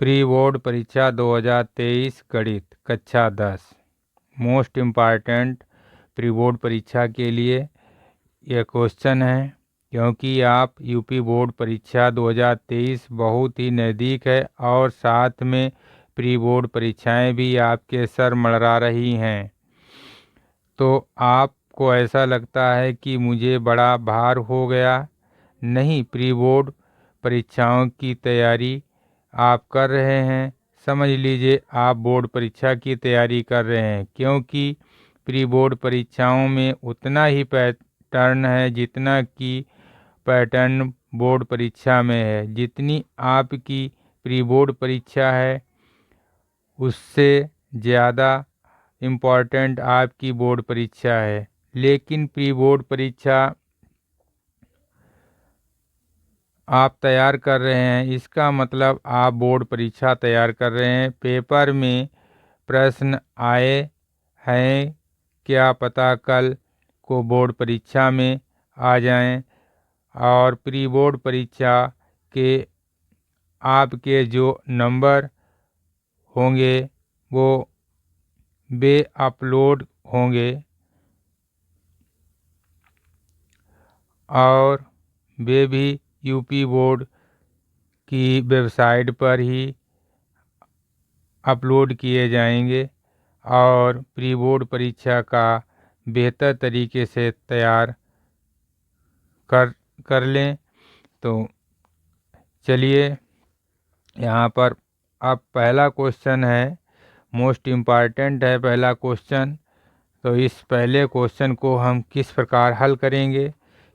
Pre board परीक्षा 2023 गणित कक्षा 10 मोस्ट इम्पॉर्टेंट प्री बोर्ड परीक्षा के लिए यह क्वेश्चन है, क्योंकि आप यूपी बोर्ड परीक्षा 2023 बहुत ही नज़दीक है और साथ में प्री बोर्ड परीक्षाएं भी आपके सर मंडरा रही हैं। तो आपको ऐसा लगता है कि मुझे बड़ा भार हो गया। नहीं, प्री बोर्ड परीक्षाओं की तैयारी आप कर रहे हैं। समझ लीजिए आप बोर्ड परीक्षा की तैयारी कर रहे हैं, क्योंकि प्री बोर्ड परीक्षाओं में उतना ही पैटर्न है जितना कि पैटर्न बोर्ड परीक्षा में है। जितनी आपकी प्री बोर्ड परीक्षा है उससे ज़्यादा इम्पॉर्टेंट आपकी बोर्ड परीक्षा है। लेकिन प्री बोर्ड परीक्षा आप तैयार कर रहे हैं, इसका मतलब आप बोर्ड परीक्षा तैयार कर रहे हैं। पेपर में प्रश्न आए हैं, क्या पता कल को बोर्ड परीक्षा में आ जाएं। और प्री बोर्ड परीक्षा के आपके जो नंबर होंगे वो बे अपलोड होंगे और वे भी यूपी बोर्ड की वेबसाइट पर ही अपलोड किए जाएंगे और प्री बोर्ड परीक्षा का बेहतर तरीके से तैयार कर लें। तो चलिए यहाँ पर अब पहला क्वेश्चन है, मोस्ट इम्पॉर्टेंट है पहला क्वेश्चन। तो इस पहले क्वेश्चन को हम किस प्रकार हल करेंगे,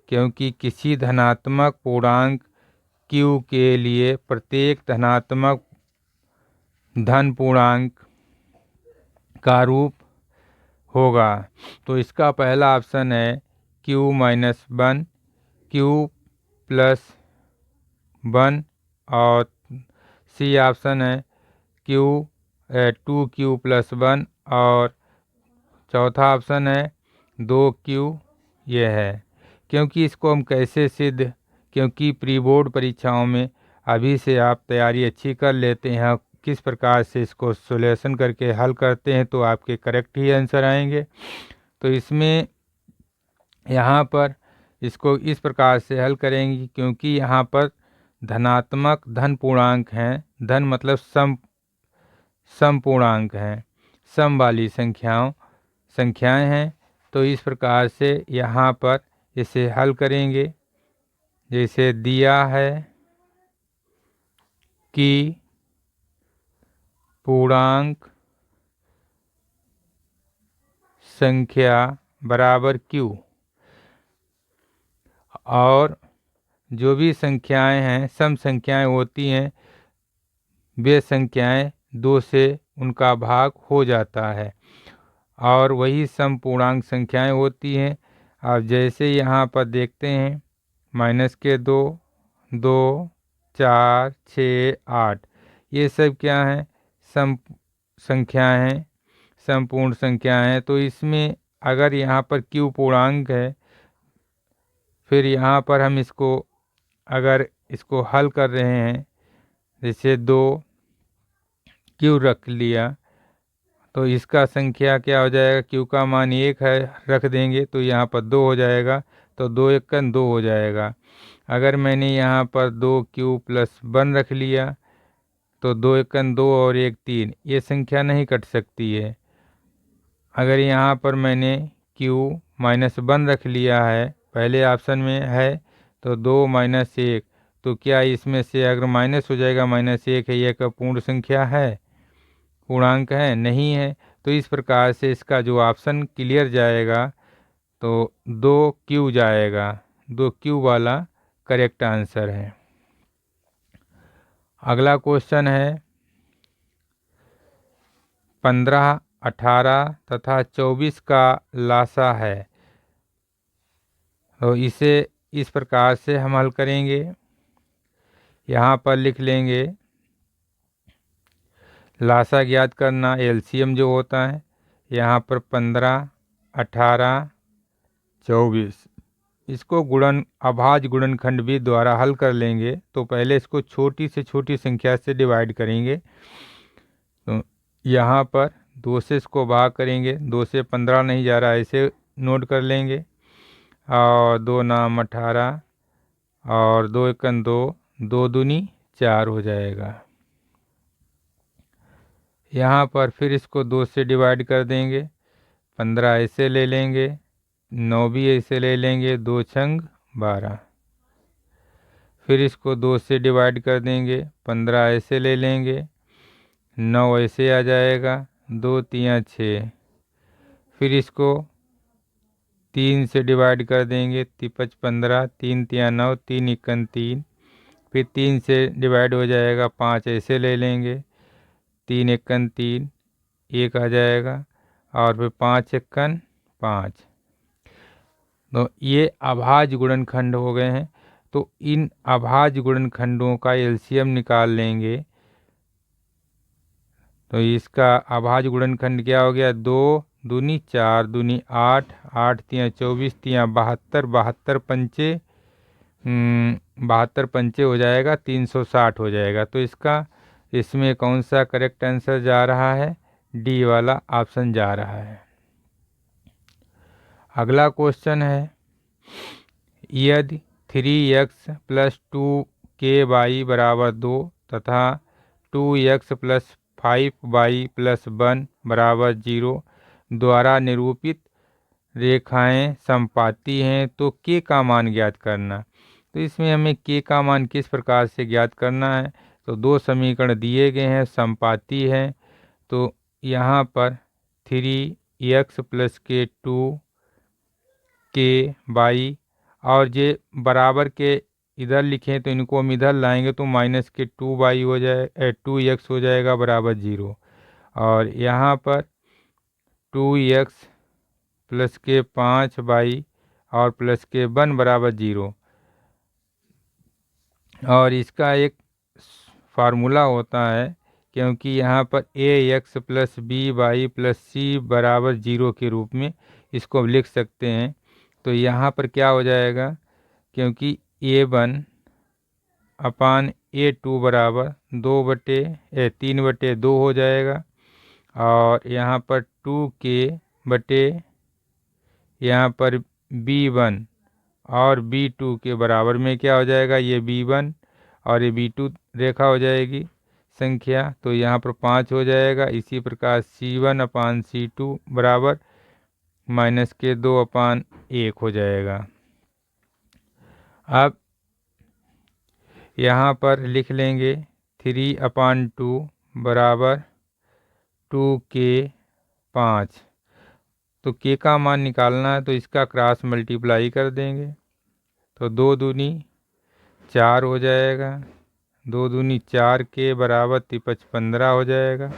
क्योंकि किसी धनात्मक पूर्णांक q के लिए प्रत्येक धनात्मक धन पूर्णांक का रूप होगा। तो इसका पहला ऑप्शन है q-1, q+1 और सी ऑप्शन है q2q+1 और चौथा ऑप्शन है 2q। ये है, क्योंकि इसको हम कैसे सिद्ध, क्योंकि प्री बोर्ड परीक्षाओं में अभी से आप तैयारी अच्छी कर लेते हैं, किस प्रकार से इसको सॉल्यूशन करके हल करते हैं तो आपके करेक्ट ही आंसर आएंगे। तो इसमें यहाँ पर इसको इस प्रकार से हल करेंगे, क्योंकि यहाँ पर धनात्मक धन पूर्णांक हैं। धन मतलब सम पूर्णांक हैं, सम वाली संख्याएं हैं। तो इस प्रकार से यहाँ पर इसे हल करेंगे। जैसे दिया है कि पूर्णांक संख्या बराबर q और जो भी संख्याएं हैं सम संख्याएं होती हैं, वे संख्याएं 2 से उनका भाग हो जाता है और वही सम पूर्णांक संख्याएं होती हैं। अब जैसे यहाँ पर देखते हैं -2, 2, 4, 6, 8, ये सब क्या हैं, सम संख्याएं हैं, संपूर्ण संख्याएं हैं। तो इसमें अगर यहाँ पर q पूर्णांक है, फिर यहाँ पर हम इसको अगर इसको हल कर रहे हैं, जैसे 2q रख लिया तो इसका संख्या क्या हो जाएगा, q का मान 1 है, रख देंगे तो यहाँ पर 2 हो जाएगा। तो 2 × 2 हो जाएगा। अगर मैंने यहाँ पर 2q+1 रख लिया तो 2 × 2 और 1 3, ये संख्या नहीं कट सकती है। अगर यहाँ पर मैंने q-1 रख लिया है, पहले ऑप्शन में है, तो 2 - 1, तो क्या इसमें से अगर माइनस हो जाएगा, -1 है, यह का पूर्ण संख्या है, पूर्णांक है, नहीं है। तो इस प्रकार से इसका जो ऑप्शन क्लियर जाएगा तो 2q जाएगा, 2q वाला करेक्ट आंसर है। अगला क्वेश्चन है 15, 18 तथा 24 का लासा है। तो इसे इस प्रकार से हम हल करेंगे। यहाँ पर लिख लेंगे लासा ज्ञात करना, एलसीएम जो होता है। यहाँ पर 15, 18, 24, इसको अभाज्य गुणनखंड विधि द्वारा हल कर लेंगे तो पहले इसको छोटी से छोटी संख्या से डिवाइड करेंगे। तो यहाँ पर 2 से इसको भाग करेंगे, 2 से 15 नहीं जा रहा, ऐसे नोट कर लेंगे। और 2 नाम 18 और 2 एकन 2, 2 दूनी 4 हो जाएगा। यहाँ पर फिर इसको 2 से डिवाइड कर देंगे, 15 ऐसे ले लेंगे, 9 भी ऐसे ले लेंगे, 2 छंग 12। फिर इसको 2 से डिवाइड कर देंगे, 15 ऐसे ले लेंगे, 9 ऐसे आ जाएगा, 2 तियाँ 6। फिर इसको 3 से डिवाइड कर देंगे, 15, 3 तियाँ 9, 3 एकन 3। फिर 3 से डिवाइड हो जाएगा, 5 ऐसे ले लेंगे, 3 एकन 3, 1 आ जाएगा, और फिर 5 एकन 5। तो ये अभाज्य गुणनखंड हो गए हैं। तो इन अभाज्य गुणनखंडों का एलसीएम निकाल लेंगे। तो इसका अभाज्य गुणनखंड क्या हो गया, 2 दूनी 4 दूनी 8, 8 तियाँ 24, तियाँ 72, 72 पंचे 72 पंचे हो जाएगा, 360 हो जाएगा। तो इसमें कौन सा करेक्ट आंसर जा रहा है, डी वाला ऑप्शन जा रहा है। अगला क्वेश्चन है, यदि 3x + 2ky बराबर 2 तथा 2x + 5y + 1 बराबर 0 द्वारा निरूपित रेखाएं समपाती हैं तो k का मान ज्ञात करना। तो इसमें हमें k का मान किस प्रकार से ज्ञात करना है, तो 2 समीकरण दिए गए हैं, समपाती हैं। तो यहाँ पर 3x + k 2ky और ये बराबर के इधर लिखें तो इनको हम इधर लाएंगे तो -के 2y हो जाए 2x हो जाएगा बराबर 0। और यहाँ पर 2x + के 5y और + के 1 बराबर 0। और इसका एक फार्मूला होता है, क्योंकि यहाँ पर ax + by + c बराबर 0 के रूप में इसको लिख सकते हैं। तो यहाँ पर क्या हो जाएगा, क्योंकि a1 अपान a2 बराबर 3/2 हो जाएगा। और यहाँ पर 2k बटे यहाँ पर b1 और b2 के बराबर में क्या हो जाएगा, ये b1 और ये b2 रेखा हो जाएगी संख्या, तो यहाँ पर 5 हो जाएगा। इसी प्रकार c1 अपान c2 बराबर -के 2/1 हो जाएगा। अब यहाँ पर लिख लेंगे 3/2 बराबर 2k 5। तो k का मान निकालना है तो इसका क्रॉस मल्टीप्लाई कर देंगे, तो 2 दूनी 4 हो जाएगा, 2 दूनी 4 के बराबर 15 हो जाएगा,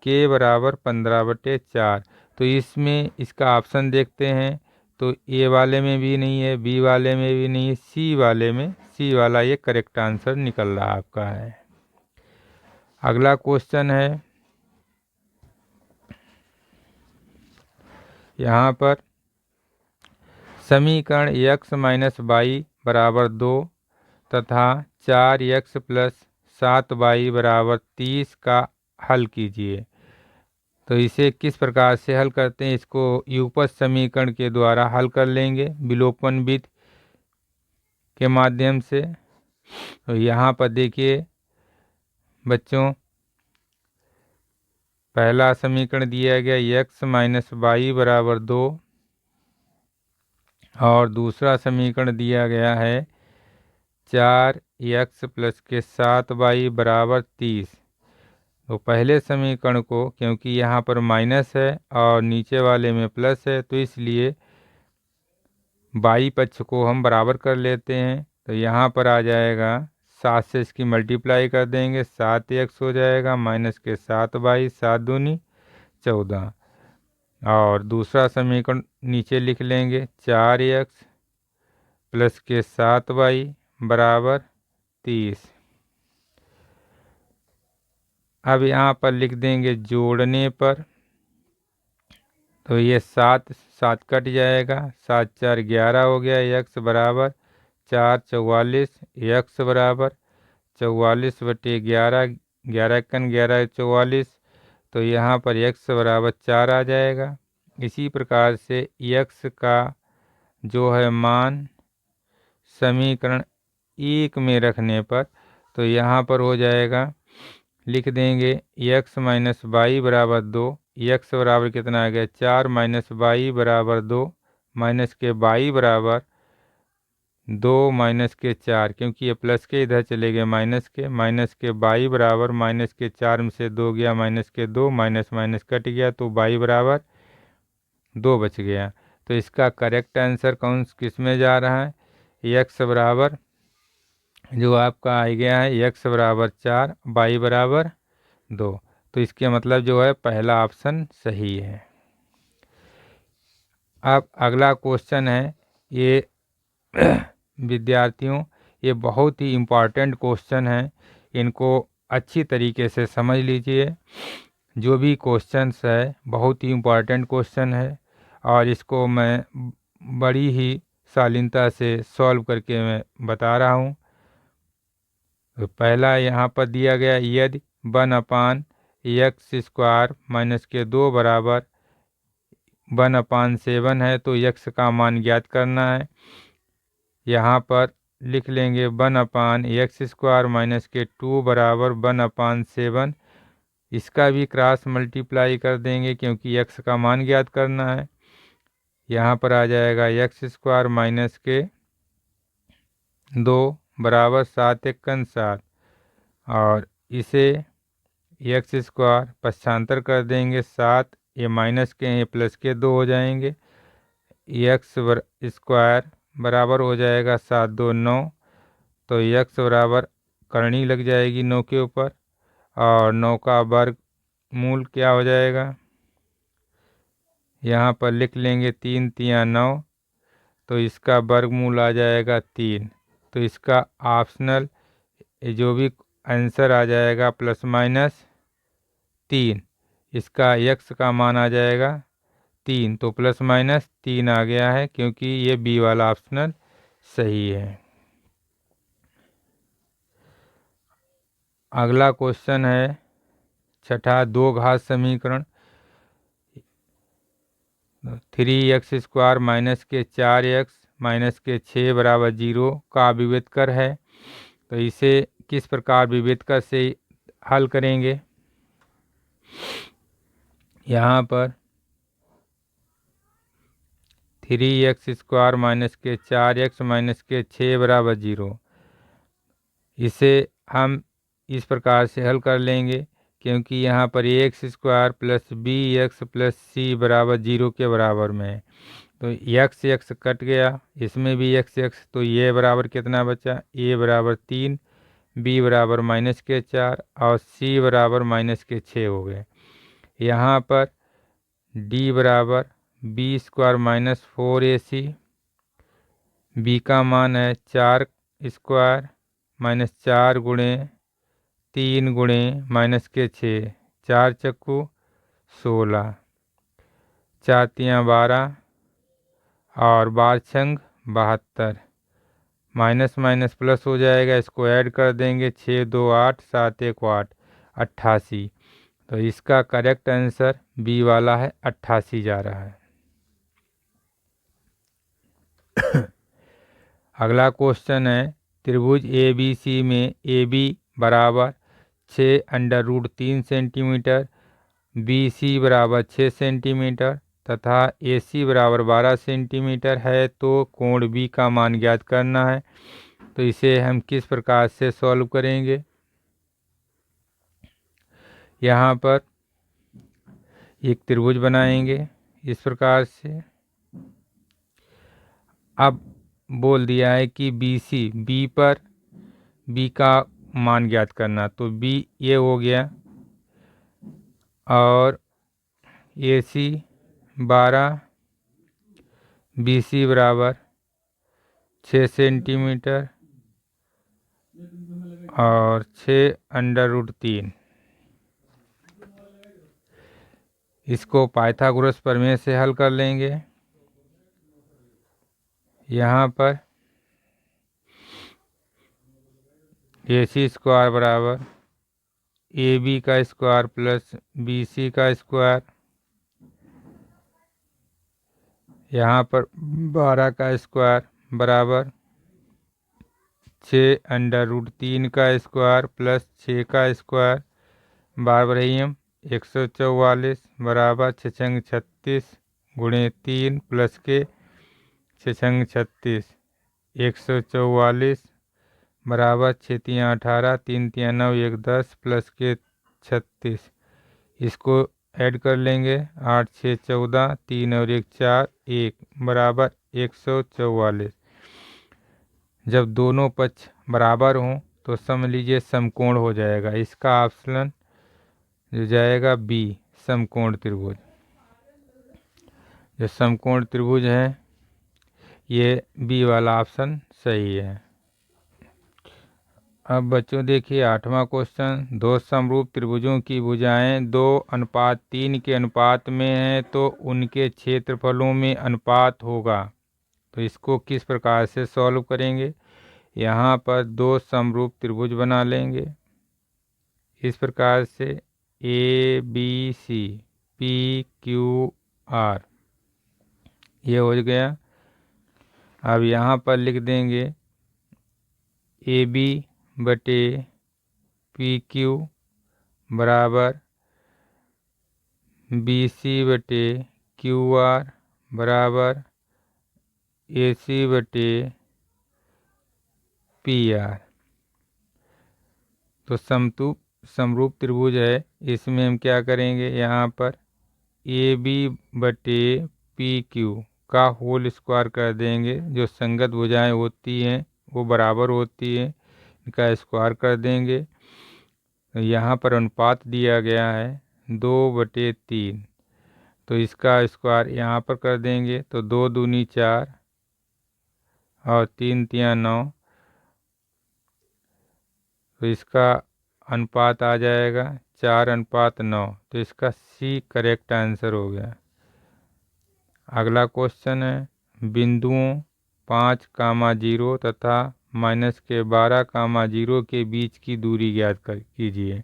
k बराबर 15/4। तो इसमें इसका ऑप्शन देखते हैं तो ए वाले में भी नहीं है, बी वाले में भी नहीं है, सी वाले में, सी वाला ये करेक्ट आंसर निकल रहा आपका है। अगला क्वेश्चन है, यहाँ पर समीकरण x - y बराबर 2 तथा 4x + 7y बराबर 30 का हल कीजिए। तो इसे किस प्रकार से हल करते हैं, इसको युगपत समीकरण के द्वारा हल कर लेंगे विलोपन विधि के माध्यम से। तो यहाँ पर देखिए बच्चों, पहला समीकरण दिया गया x - y बराबर 2 और दूसरा समीकरण दिया गया है 4x + के 7y बराबर 30। तो पहले समीकरण को, क्योंकि यहाँ पर माइनस है और नीचे वाले में प्लस है, तो इसलिए बाई पक्ष को हम बराबर कर लेते हैं। तो यहाँ पर आ जाएगा 7 से इसकी मल्टीप्लाई कर देंगे, 7x हो जाएगा, -के 7y, 7 दूनी 14। और दूसरा समीकरण नीचे लिख लेंगे 4x + के 7y बराबर 30। अब यहाँ पर लिख देंगे जोड़ने पर, तो ये 7 7 कट जाएगा, 7 4 11 हो गया, यक्स बराबर 4 44, यक्स बराबर 44/11, 11 एकन 11 44, तो यहाँ पर यक्स बराबर 4 आ जाएगा। इसी प्रकार से यक्स का जो है मान समीकरण 1 में रखने पर तो यहाँ पर हो जाएगा, लिख देंगे यक्स माइनस वाई बराबर 2, यक्स बराबर कितना आ गया 4 माइनस वाई बराबर 2, माइनस के वाई बराबर 2 माइनस के 4, क्योंकि ये प्लस के इधर चले गए माइनस के वाई बराबर माइनस के 4 में से 2 गया, माइनस के 2, माइनस माइनस कट गया तो वाई बराबर 2 बच गया। तो इसका करेक्ट आंसर किस में जा रहा है, यक्स बराबर जो आपका आ गया है यक्स बराबर 4, वाई बराबर 2। तो इसके मतलब जो है पहला ऑप्शन सही है। अब अगला क्वेश्चन है, ये विद्यार्थियों ये बहुत ही इम्पॉर्टेंट क्वेश्चन है, इनको अच्छी तरीके से समझ लीजिए। जो भी क्वेश्चंस है बहुत ही इम्पॉर्टेंट क्वेश्चन है और इसको मैं बड़ी ही शालीनता से सॉल्व करके मैं बता रहा हूँ। तो पहला यहाँ पर दिया गया, यदि 1/x² माइनस के 2 बराबर 1/7 है तो यक्स का मान ज्ञात करना है। यहाँ पर लिख लेंगे 1/x² माइनस के 2 बराबर 1/7, इसका भी क्रॉस मल्टीप्लाई कर देंगे क्योंकि यक्स का मान ज्ञात करना है। यहाँ पर आ जाएगा x² माइनस के 2 बराबर 7 एकन 7, और इसे x² पक्षांतर कर देंगे 7, ये माइनस के ये प्लस के 2 हो जाएंगे, x² बराबर हो जाएगा 7 2 9, तो x बराबर करनी लग जाएगी 9 के ऊपर, और 9 का वर्ग मूल क्या हो जाएगा, यहाँ पर लिख लेंगे 3 3 9, तो इसका वर्गमूल आ जाएगा 3। तो इसका ऑप्शनल जो भी आंसर आ जाएगा प्लस माइनस 3, इसका यक्स का मान आ जाएगा 3, तो प्लस माइनस 3 आ गया है क्योंकि ये बी वाला ऑप्शनल सही है। अगला क्वेश्चन है छठा, दो घात समीकरण 3x² माइनस के 4x माइनस के 6 बराबर 0 का विभेदकर है। तो इसे किस प्रकार विभेदकर से हल करेंगे, यहाँ पर 3x² माइनस के 4x माइनस के 6 बराबर 0, इसे हम इस प्रकार से हल कर लेंगे क्योंकि यहाँ पर x² plus bx plus c बराबर 0 के बराबर में है। तो x कट गया, इसमें भी x, तो ये बराबर कितना बचा, a बराबर 3, b बराबर माइनस के 4 और c बराबर माइनस के 6 हो गए। यहाँ पर d बराबर b² माइनस 4ac, b का मान है 4² माइनस 4 गुणे 3 गुणे माइनस के 6, 4 चक्कू 16, 4 तियाँ 12 और 12 छंग 72, माइनस माइनस प्लस हो जाएगा, इसको ऐड कर देंगे 6 2 8 7 1 8, 88। तो इसका करेक्ट आंसर बी वाला है, 88 जा रहा है। अगला क्वेश्चन है, त्रिभुज ए बी सी में ए बी बराबर 6√3 सेंटीमीटर, बी सी बराबर 6 सेंटीमीटर तथा ए सी बराबर 12 सेंटीमीटर है, तो कोण बी का मान ज्ञात करना है। तो इसे हम किस प्रकार से सॉल्व करेंगे, यहाँ पर एक त्रिभुज बनाएंगे इस प्रकार से। अब बोल दिया है कि बी पर बी का मान ज्ञात करना, तो बी ये हो गया, और ए सी 12, बी सी बराबर 6 सेंटीमीटर और 6√3, इसको पाइथागोरस प्रमेय से हल कर लेंगे। यहाँ पर AC स्क्वायर बराबर AB का स्क्वायर प्लस BC का स्क्वायर, यहाँ पर 12 का स्क्वायर बराबर 6√3 का स्क्वायर प्लस 6 का स्क्वायर बार बरहियम 144 बराबर 6 36 गुणे 3 प्लस के 6 36 144 बराबर 6 3 18 3 3 9 1 10 प्लस के 36। इसको ऐड कर लेंगे 8 6 14 3 और 1 4 1 बराबर 144। जब दोनों पक्ष बराबर हों तो समझ लीजिए समकोण हो जाएगा। इसका ऑप्शन जो जाएगा बी, समकोण त्रिभुज। जो समकोण त्रिभुज है ये बी वाला ऑप्शन सही है। अब बच्चों देखिए 8वां क्वेश्चन, दो समरूप त्रिभुजों की भुजाएं 2:3 के अनुपात में हैं तो उनके क्षेत्रफलों में अनुपात होगा। तो इसको किस प्रकार से सॉल्व करेंगे। यहाँ पर दो समरूप त्रिभुज बना लेंगे इस प्रकार से ABC PQR, ये हो गया। अब यहाँ पर लिख देंगे AB बटे PQ बराबर BC बटे QR बराबर AC बटे PR। तो समरूप त्रिभुज है, इसमें हम क्या करेंगे, यहाँ पर AB बटे PQ का होल स्क्वायर कर देंगे। जो संगत भुजाएं होती हैं वो बराबर होती हैं, इनका स्क्वायर कर देंगे। यहाँ पर अनुपात दिया गया है 2/3, तो इसका स्क्वायर यहाँ पर कर देंगे। तो 2 दूनी 4 और 3 तिया 9, तो इसका अनुपात आ जाएगा 4:9। तो इसका सी करेक्ट आंसर हो गया। अगला क्वेश्चन है, बिंदुओं 5,0 तथा -12,0 के बीच की दूरी ज्ञात कीजिए।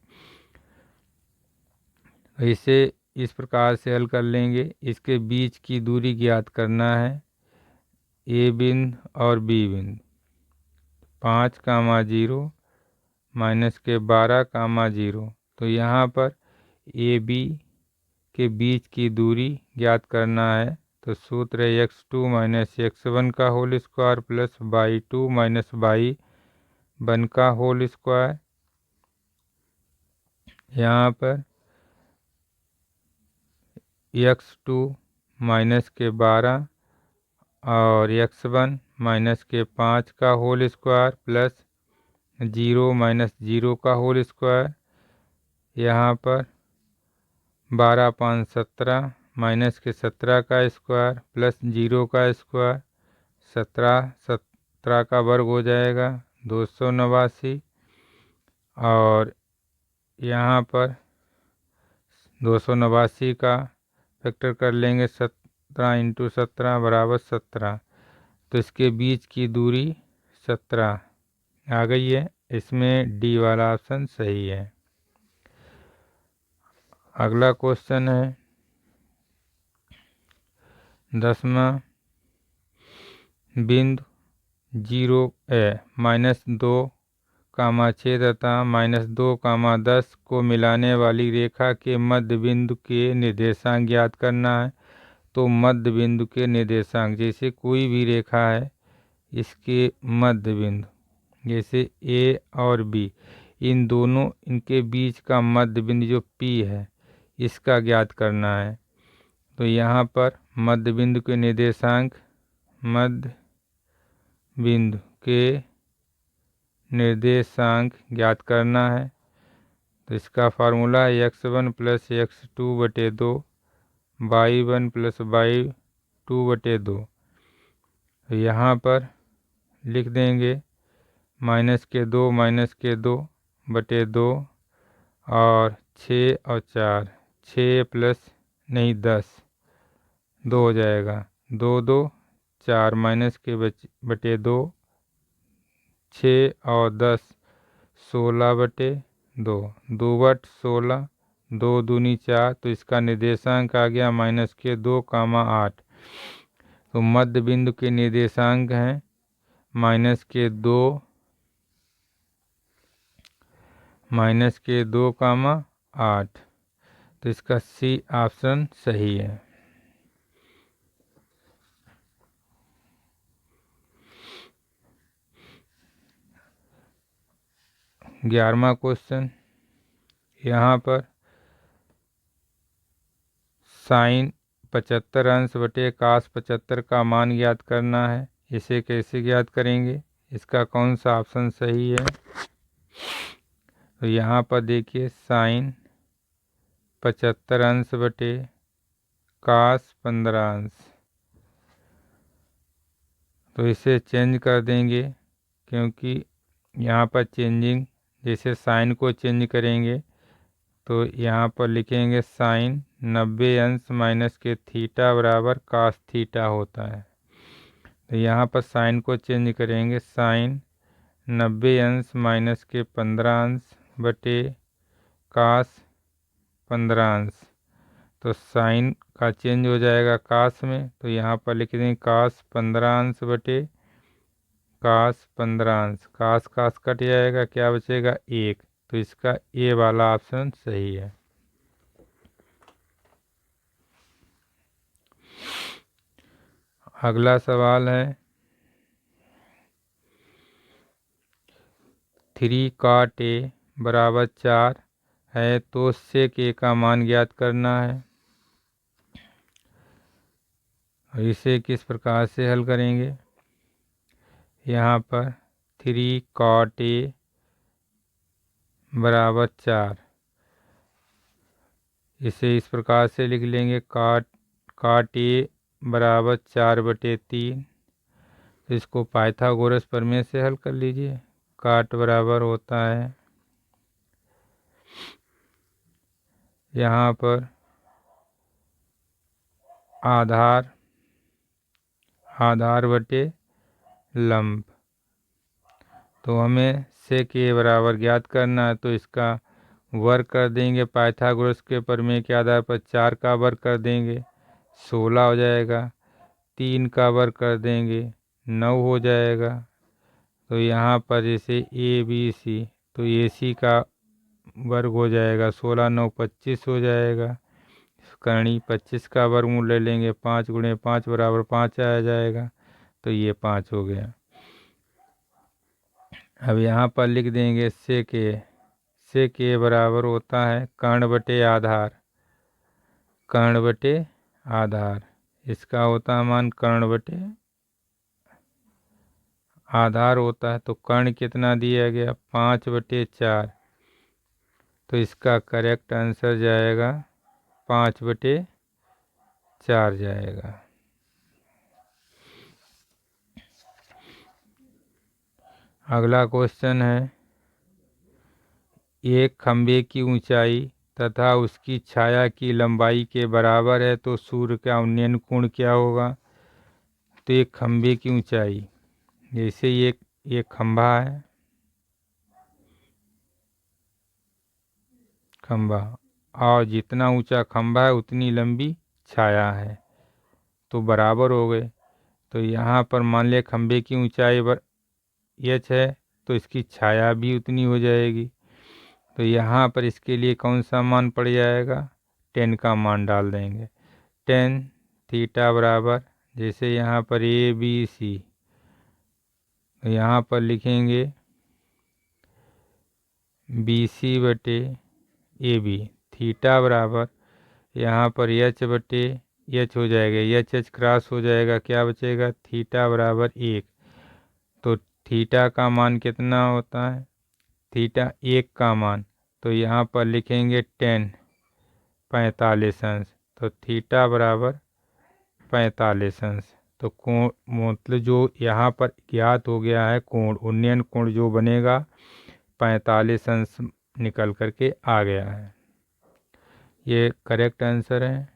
इसे इस प्रकार से हल कर लेंगे। इसके बीच की दूरी ज्ञात करना है ए बिंदु और बी बिंदु। 5,0 -12,0, तो यहाँ पर ए बी के बीच की दूरी ज्ञात करना है। तो सूत्र है x2 - x1 का whole square plus y2 - y1 का होल स्क्वायर। यहाँ पर x2 -12 और x1 -5 का होल स्क्वायर प्लस 0 - 0 का होल स्क्वायर। यहाँ पर 12 5 17 -17 का स्क्वायर प्लस 0 का स्क्वायर, 17 का वर्ग हो जाएगा 289। और यहाँ पर 289 का फैक्टर कर लेंगे 17 × 17 बराबर 17। तो इसके बीच की दूरी 17 आ गई है। इसमें डी वाला ऑप्शन सही है। अगला क्वेश्चन है 10वां, बिंदु 0 -2, 6 तथा -2, 10 को मिलाने वाली रेखा के मध्य बिंदु के निर्देशांक ज्ञात करना है। तो मध्य बिंदु के निर्देशांक, जैसे कोई भी रेखा है इसके मध्य बिंदु जैसे ए और बी, इन दोनों इनके बीच का मध्य बिंदु जो पी है इसका ज्ञात करना है। तो यहाँ पर मध्य बिंदु के निर्देशांक, मध्य बिंदु के निर्देशांक ज्ञात करना है। तो इसका फार्मूला है x1 + x2/2 y1 + y2/2। तो यहाँ पर लिख देंगे -2/2 और 6 और 4, 6 + 10 2 हो जाएगा, 2 2 4 माइनस के बटे 2, 6 और 10 16 बटे 2, 2 बट 16, 2 दूनी 4, तो इसका निर्देशांक आ गया -2, 8। तो मध्य बिंदु के निर्देशांक हैं -2, -2, 8। तो इसका सी ऑप्शन सही है। 11वां क्वेश्चन, यहाँ पर साइन 75 अंश बटे कास 75 का मान ज्ञात करना है। इसे कैसे ज्ञात करेंगे, इसका कौन सा ऑप्शन सही है? तो यहाँ पर देखिए साइन 75 अंश बटे कास 15 अंश, तो इसे चेंज कर देंगे, क्योंकि यहाँ पर चेंजिंग जैसे साइन को चेंज करेंगे तो यहाँ पर लिखेंगे साइन 90 अंश माइनस के थीटा बराबर कास थीटा होता है। तो यहाँ पर साइन को चेंज करेंगे, साइन 90 अंश माइनस के 15 अंश बटे कास 15 अंश, तो साइन का चेंज हो जाएगा कास में, तो यहाँ पर लिख देंगे कास 15 अंश बटे कास 15 अंश, कास कास कट जाएगा, क्या बचेगा 1। तो इसका ए वाला ऑप्शन सही है। अगला सवाल है 3 cot a बराबर 4 है तो sec a का मान ज्ञात करना है। और इसे किस प्रकार से हल करेंगे, यहाँ पर 3 cot a बराबर 4, इसे इस प्रकार से लिख लेंगे cot a बराबर 4/3। तो इसको पाइथागोरस प्रमेय से हल कर लीजिए। काट बराबर होता है यहाँ पर आधार बटे लंब, तो हमें सेक ए बराबर ज्ञात करना है, तो इसका वर्ग कर देंगे पाइथागोरस के प्रमेय के आधार पर। 4 का वर्ग कर देंगे 16 हो जाएगा, 3 का वर्ग कर देंगे 9 हो जाएगा। तो यहाँ पर जैसे ए बी सी, तो ए सी का वर्ग हो जाएगा 16 9 25 हो जाएगा। करणी 25 का वर्गमूल ले लेंगे, 5 गुणे 5 बराबर 5 आ जाएगा, तो ये 5 हो गया। अब यहाँ पर लिख देंगे सेक ए बराबर होता है कर्ण बटे आधार, इसका होता है मान कर्ण बटे आधार होता है। तो कर्ण कितना दिया गया 5/4, तो इसका करेक्ट आंसर जाएगा 5/4 जाएगा। अगला क्वेश्चन है एक खंभे की ऊंचाई तथा उसकी छाया की लंबाई के बराबर है तो सूर्य का उन्नयन कोण क्या होगा। तो एक खंभे की ऊंचाई, जैसे ये खंभा है, खंभा, और जितना ऊंचा खंभा है उतनी लंबी छाया है, तो बराबर हो गए। तो यहाँ पर मान लिया खंभे की ऊंचाई h है तो इसकी छाया भी उतनी हो जाएगी। तो यहाँ पर इसके लिए कौन सा मान पड़ जाएगा, 10 का मान डाल देंगे। 10 थीटा बराबर, जैसे यहाँ पर ए बी सी, तो यहाँ पर लिखेंगे बी सी बटे ए बी, थीटा बराबर यहाँ पर एच बटे एच हो जाएगा, एच क्रॉस हो जाएगा, क्या बचेगा थीटा बराबर 1। तो थीटा का मान कितना होता है, थीटा 1 का मान, तो यहाँ पर लिखेंगे 10 45 अंश, तो थीटा बराबर 45 अंश। तो कोण मतलब जो यहाँ पर ज्ञात हो गया है कोण, उन्नयन कोण जो बनेगा 45 अंश निकल करके आ गया है, ये करेक्ट आंसर है।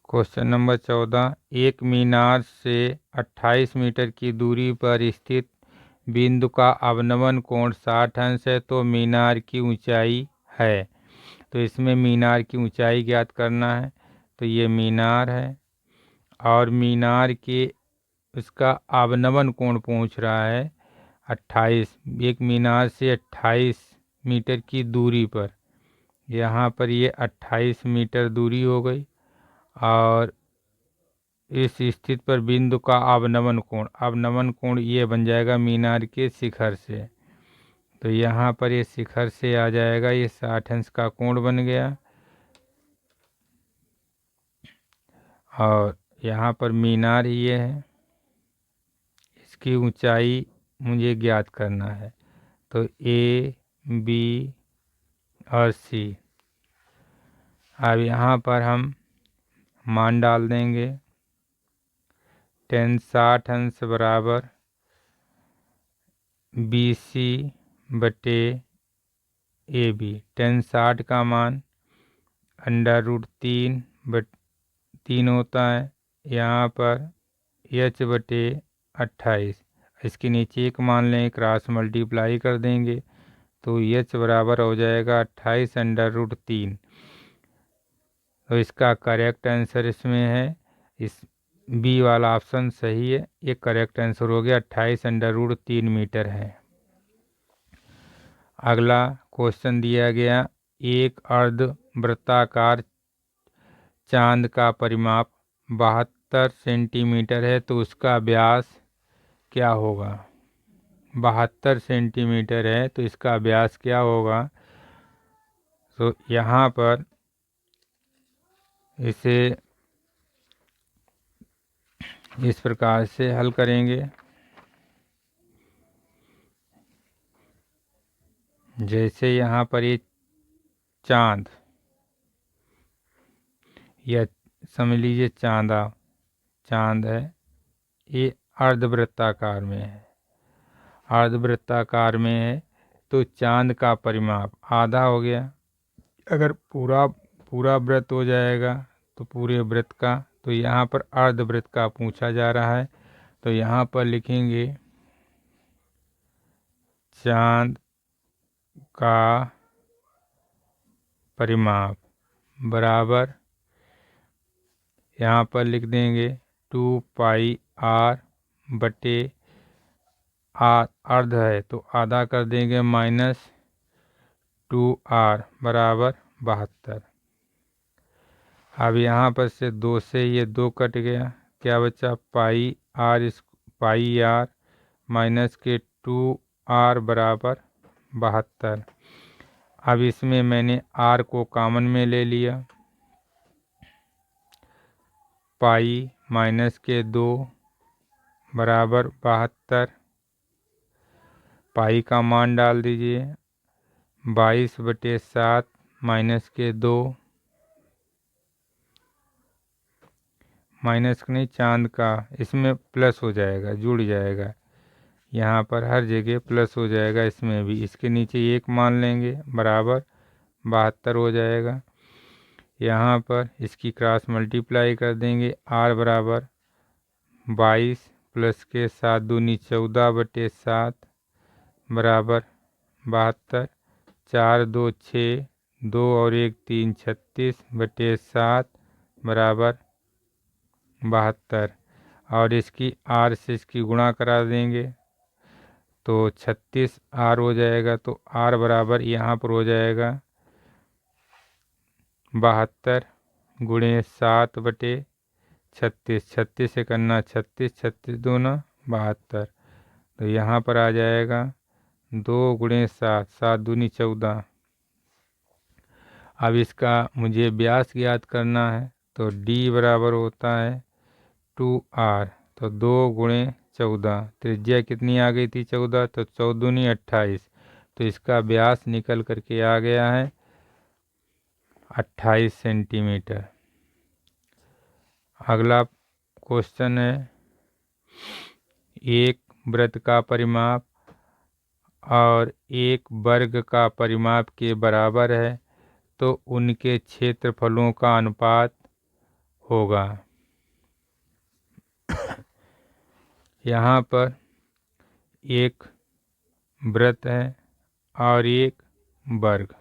क्वेश्चन नंबर 14, एक मीनार से 28 मीटर की दूरी पर स्थित बिंदु का अवनमन कोण 60 अंश है तो मीनार की ऊंचाई है। तो इसमें मीनार की ऊंचाई ज्ञात करना है। तो ये मीनार है और मीनार के इसका अवनमन कोण पूछ रहा है 28, एक मीनार से 28 मीटर की दूरी पर। यहाँ पर ये 28 मीटर दूरी हो गई और इस स्थिति पर बिंदु का अवनमन कोण ये बन जाएगा मीनार के शिखर से। तो यहाँ पर ये शिखर से आ जाएगा, ये 60 अंश का कोण बन गया। और यहाँ पर मीनार ये है, इसकी ऊंचाई मुझे ज्ञात करना है। तो ए, बी और सी। अब यहाँ पर हम मान डाल देंगे। tan 60 अंश बराबर BC बटे AB। tan 60 का मान √3 होता है। यहाँ पर h बटे 28, इसके नीचे एक मान लें, क्रॉस मल्टीप्लाई कर देंगे तो h बराबर हो जाएगा 28√3। तो इसका करेक्ट आंसर इसमें है, इस बी वाला ऑप्शन सही है। ये करेक्ट आंसर हो गया, 28√3 मीटर है। अगला क्वेश्चन दिया गया, एक अर्ध वृत्ताकार चांद का परिमाप 72 सेंटीमीटर है तो उसका व्यास क्या होगा। 72 सेंटीमीटर है तो इसका व्यास क्या होगा। तो यहाँ पर इसे इस प्रकार से हल करेंगे। जैसे यहाँ पर ये चांद, यह समझ लीजिए चांद है, ये अर्धवृत्ताकार में है। अर्धवृत्ताकार में है तो चांद का परिमाप आधा हो गया। अगर पूरा वृत्त हो जाएगा तो पूरे वृत्त का, तो यहाँ पर अर्धवृत्त का पूछा जा रहा है। तो यहाँ पर लिखेंगे चांद का परिमाप बराबर, यहाँ पर लिख देंगे 2πr बटे अर्ध है तो आधा कर देंगे -2r बराबर 72। अब यहाँ पर से 2 से ये 2 कट गया, क्या बचा πr माइनस के 2r बराबर 72। अब इसमें मैंने r को कॉमन में ले लिया, π-2 बराबर 72। पाई का मान डाल दीजिए, 22/7 माइनस के 2, माइनस नहीं चांद का, इसमें प्लस हो जाएगा, जुड़ जाएगा, यहाँ पर हर जगह प्लस हो जाएगा, इसमें भी। इसके नीचे एक मान लेंगे बराबर 72 हो जाएगा। यहाँ पर इसकी क्रॉस मल्टीप्लाई कर देंगे, r बराबर 22 प्लस के 7 दूनी 14/7 बराबर 72। 4 2 6, 2 और 1 3, 36/7 बराबर 72। और इसकी r से इसकी गुणा करा देंगे तो 36r हो जाएगा। तो r बराबर यहाँ पर हो जाएगा 72 गुणे 7/36। 36 से करना 36, 36 दूना 72। तो यहाँ पर आ जाएगा 2 गुणे 7, 7 दूनी 14। अब इसका मुझे व्यास ज्ञात करना है तो d बराबर होता है 2r। तो 2 गुणे 14, त्रिज्या कितनी आ गई थी 14, तो 14 दूनी 28। तो इसका व्यास निकल करके आ गया है 28 सेंटीमीटर। अगला क्वेश्चन है, एक वृत्त का परिमाप और एक वर्ग का परिमाप के बराबर है तो उनके क्षेत्रफलों का अनुपात होगा। यहाँ पर एक वृत्त है और एक वर्ग।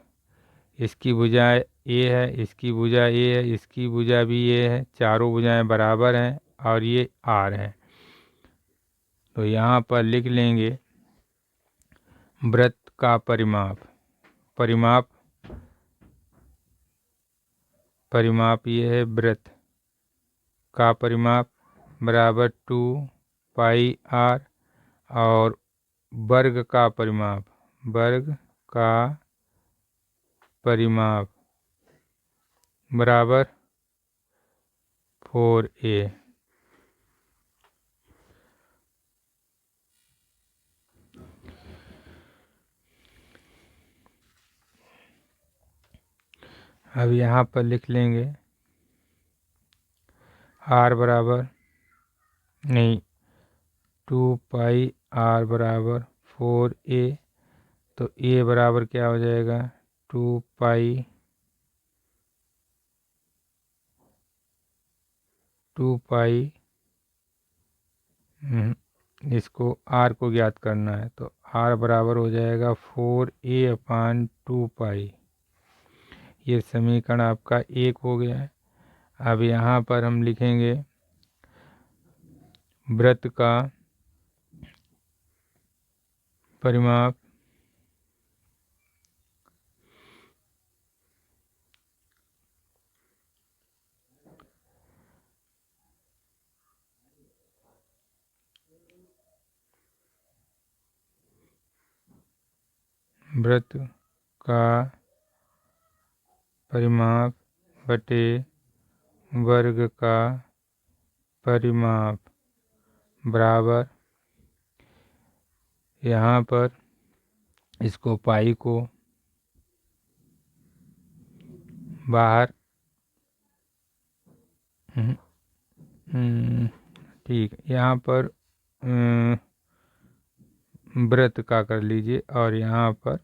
इसकी भुजा ए है, इसकी भुजा ए है, इसकी भुजा भी ए है, चारों भुजाएं बराबर हैं और ये आर है। तो यहाँ पर लिख लेंगे वृत्त का परिमाप ये है वृत्त का परिमाप बराबर 2πr और वर्ग का परिमाप बराबर 4a। अब यहाँ पर लिख लेंगे r बराबर नहीं 2πr बराबर 4a। तो a बराबर क्या हो जाएगा 2 पाई इसको r को ज्ञात करना है तो r बराबर हो जाएगा 4a/2π। ये समीकरण आपका 1 हो गया है। अब यहाँ पर हम लिखेंगे वृत्त का परिमाप वृत्त का परिमाप बटे वर्ग का परिमाप बराबर, यहाँ पर इसको पाई को बाहर ठीक, यहाँ पर वृत्त का कर लीजिए और यहाँ पर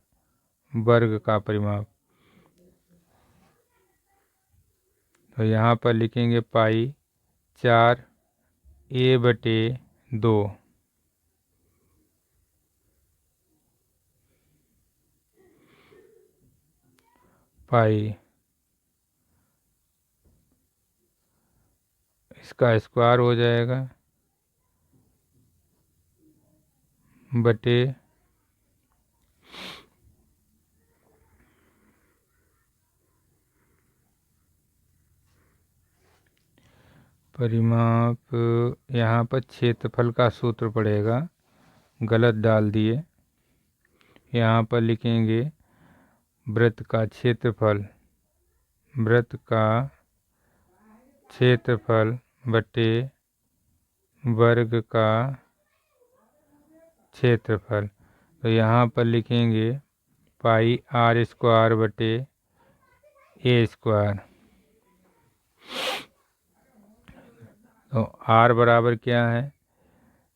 वर्ग का परिमाप। तो यहाँ पर लिखेंगे पाई 4a/2 पाई, इसका स्क्वायर हो जाएगा बटे परिमाप। यहाँ पर क्षेत्रफल का सूत्र पड़ेगा, गलत डाल दिए। यहाँ पर लिखेंगे वृत्त का क्षेत्रफल बटे वर्ग का क्षेत्रफल। तो यहाँ पर लिखेंगे पाई r² बटे a²। तो r बराबर क्या है,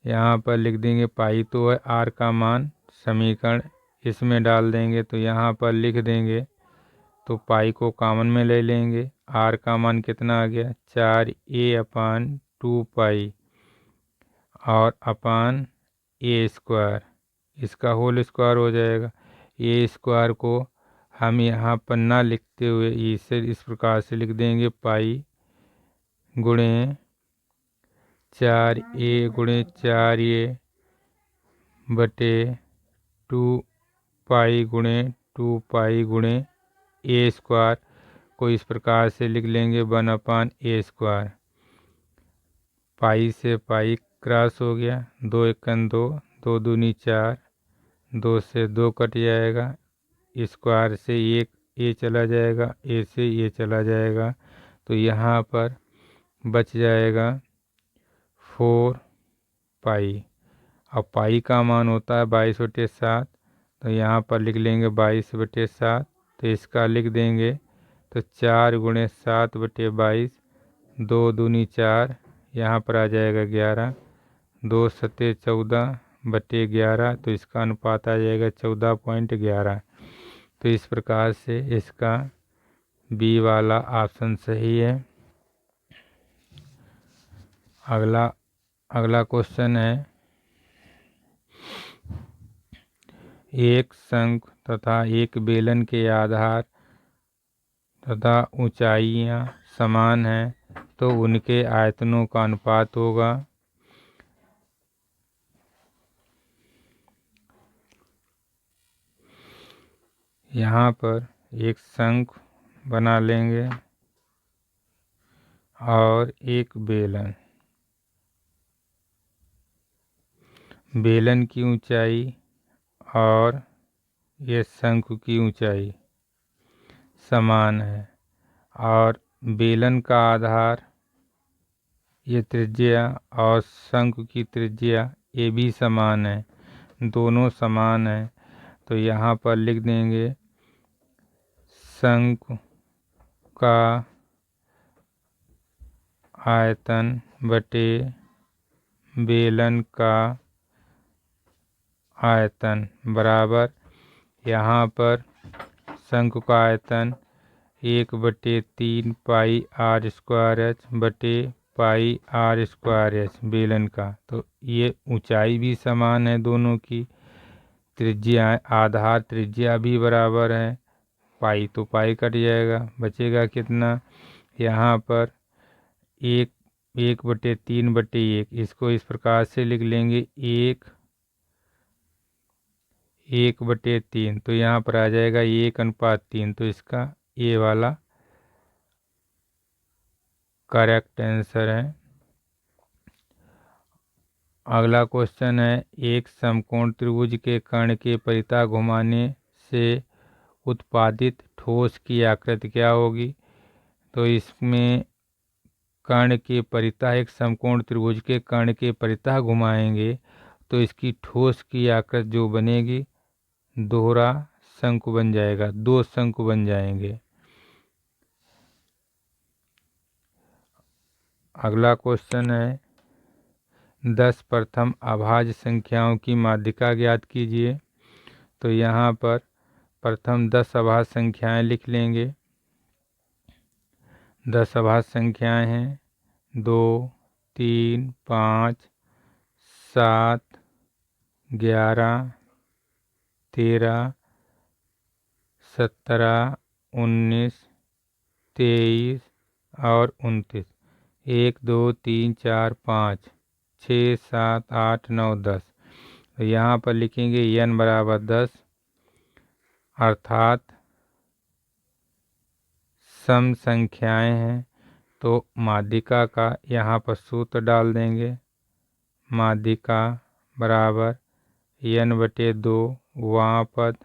यहाँ पर लिख देंगे पाई तो है, r का मान समीकरण इसमें डाल देंगे तो यहाँ पर लिख देंगे। तो पाई को कॉमन में ले लेंगे, r का मान कितना आ गया 4a/2π और अपान a², इसका होल स्क्वायर हो जाएगा। a² को हम यहाँ पर ना लिखते हुए इसे इस प्रकार से लिख देंगे पाई गुणे 4a गुणे 4a बटे 2π गुणे 2π गुणे a² को इस प्रकार से लिख लेंगे 1/a²। पाई से पाई क्रॉस हो गया, 2 एकन 2, 2 दूनी 4, 2 से 2 कट जाएगा, स्क्वायर से 1 ए चला जाएगा, ए से ये चला जाएगा। तो यहाँ पर बच जाएगा 4π। अब पाई का मान होता है 22/7, तो यहाँ पर लिख लेंगे 22/7। तो इसका लिख देंगे तो 4 गुणे 7/22, 2 दूनी 4, यहाँ पर आ जाएगा 11, 2 सत्ते 14/11। तो इसका अनुपात आ जाएगा 14.11। तो इस प्रकार से इसका बी वाला ऑप्शन सही है। अगला क्वेश्चन है, एक शंकु तथा एक बेलन के आधार तथा ऊंचाइयां समान हैं तो उनके आयतनों का अनुपात होगा। यहाँ पर एक शंकु बना लेंगे और एक बेलन की ऊंचाई और ये शंकु की ऊंचाई समान है और बेलन का आधार ये त्रिज्या और शंकु की त्रिज्या ये भी समान है, दोनों समान है। तो यहाँ पर लिख देंगे शंकु का आयतन बटे बेलन का आयतन बराबर, यहाँ पर शंकु का आयतन 1/3 पाई आर स्क्वायर एच बटे पाई आर स्क्वायर एच बेलन का। तो ये ऊंचाई भी समान है दोनों की, त्रिज्या आधार त्रिज्या भी बराबर है, पाई तो पाई कट जाएगा, बचेगा कितना, यहाँ पर 1/3/1, इसको इस प्रकार से लिख लेंगे 1/3, तो यहाँ पर आ जाएगा 1:3, तो इसका ये वाला करेक्ट आंसर है। अगला क्वेश्चन है, एक समकोण त्रिभुज के कर्ण के परितः घुमाने से उत्पादित ठोस की आकृति क्या होगी। तो इसमें कर्ण के परितः, एक समकोण त्रिभुज के कर्ण के परितः घुमाएंगे तो इसकी ठोस की आकृति जो बनेगी दोहरा शंकु बन जाएगा, 2 शंकु बन जाएंगे। अगला क्वेश्चन है, 10 प्रथम अभाज्य संख्याओं की माध्यिका ज्ञात कीजिए। तो यहाँ पर प्रथम 10 अभाज्य संख्याएं लिख लेंगे। 10 अभाज्य संख्याएं हैं 2, 3, 5, 7, 11, 13, 17, 19, 23 और 29। 1, 2, 3, 4, 5, 6, 7, 8, 9, 10। तो यहाँ पर लिखेंगे n बराबर 10, अर्थात सम संख्याएं हैं। तो माध्यिका का यहाँ पर सूत्र डाल देंगे, माध्यिका बराबर n/2 वहाँ पद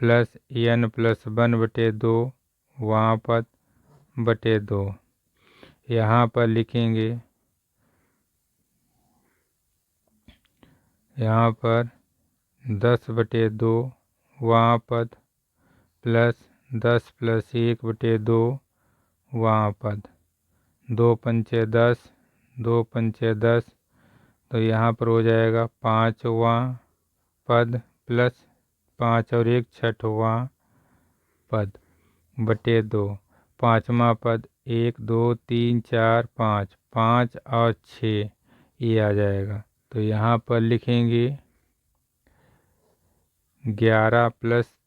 प्लस n+1/2 वहाँ पद बटे 2। यहाँ पर लिखेंगे, यहाँ पर 10/2 वहाँ पद प्लस 10 + 1/2 वहाँ पद, 2 पंचे 10, 2 पंचे 10। तो यहाँ पर हो जाएगा 5वां पद प्लस 5 और 1 6वां पद बटे 2। 5वां पद 1, 2, 3, 4, 5, 5 और 6 ये आ जाएगा। तो यहाँ पर लिखेंगे 11 +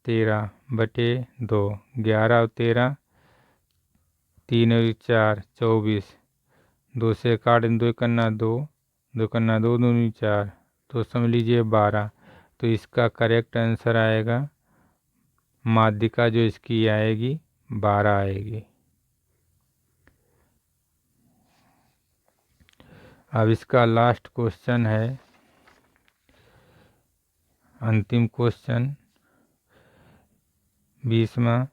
13 बटे 2, 11 और 13, 3 और 4 24, 2 से काट 2 कन्ना 2, 2 कन्ना 2, 2 दूनी 4, तो समझ लीजिए 12। तो इसका करेक्ट आंसर आएगा, माध्यिका जो इसकी आएगी 12 आएगी। अब इसका लास्ट क्वेश्चन है, अंतिम क्वेश्चन 20वां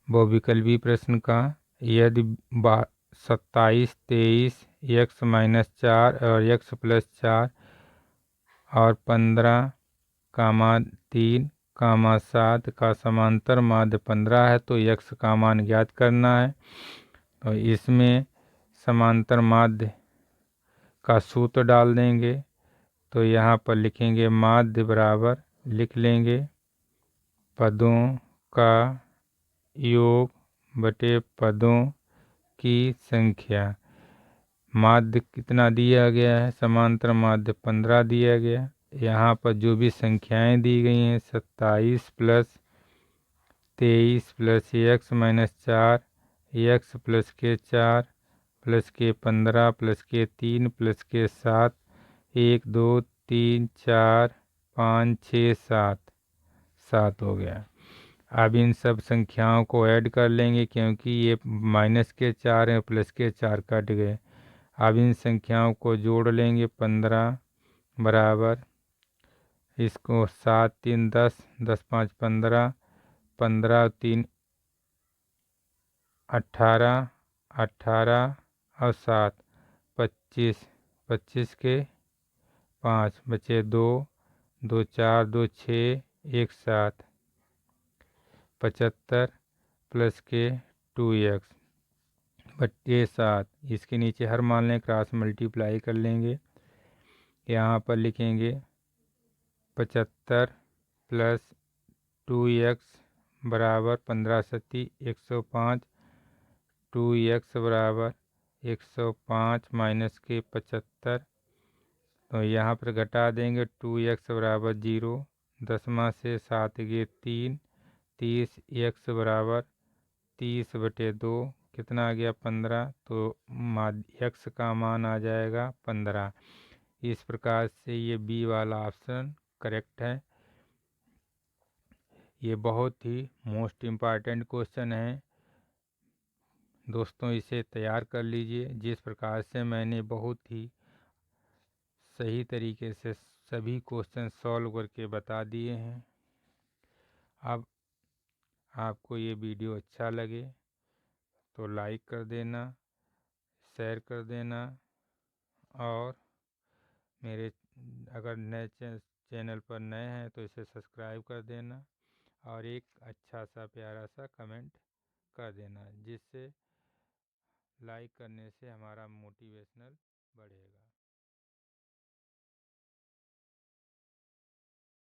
बहुविकल्पी प्रश्न का। यदि 27, 23, x - 4 और x + 4 और 15, 3, 7 का समांतर माध्य 15 है तो x का मान ज्ञात करना है। तो इसमें समांतर माध्य का सूत्र डाल देंगे। तो यहाँ पर लिखेंगे माध्य बराबर, लिख लेंगे पदों का योग बटे पदों की संख्या। माध्य कितना दिया गया है, समांतर माध्य 15 दिया गया। यहाँ पर जो भी संख्याएं दी गई हैं 27 plus 23 plus x minus 4 x plus के 4 प्लस के 15 प्लस के 3 प्लस के 7 1 2 3 4 5 6 7 7 हो गया। अब इन सब संख्याओं को ऐड कर लेंगे क्योंकि ये माइनस के 4 हैं, प्लस के 4 कट गए। अब इन संख्याओं को जोड़ लेंगे 15 बराबर इसको 7 3 10 10 5 15 15 3 18 18 और 7 25 25 के 5 बचे 2 2 4 2 6 1 7 75 प्लस के 2x बटे 7। इसके नीचे हर मान लें, क्रॉस मल्टीप्लाई कर लेंगे। यहाँ पर लिखेंगे 75 प्लस 2x बराबर 15 सत्ती 105 2x बराबर 105 माइनस के 75 तो यहाँ पर घटा देंगे 2x बराबर 0 दसवां से 7 के 3 30 x बराबर 30 बटे 2 कितना आ गया 15 तो x का मान आ जाएगा 15। इस प्रकार से ये बी वाला ऑप्शन करेक्ट है। ये बहुत ही मोस्ट इम्पॉर्टेंट क्वेश्चन है दोस्तों, इसे तैयार कर लीजिए। जिस प्रकार से मैंने बहुत ही सही तरीके से सभी क्वेश्चन सॉल्व करके बता दिए हैं। अब आपको ये वीडियो अच्छा लगे तो लाइक कर देना, शेयर कर देना और मेरे अगर नए चैनल पर नए हैं तो इसे सब्सक्राइब कर देना और एक अच्छा सा प्यारा सा कमेंट कर देना, जिससे लाइक करने से हमारा मोटिवेशनल बढ़ेगा।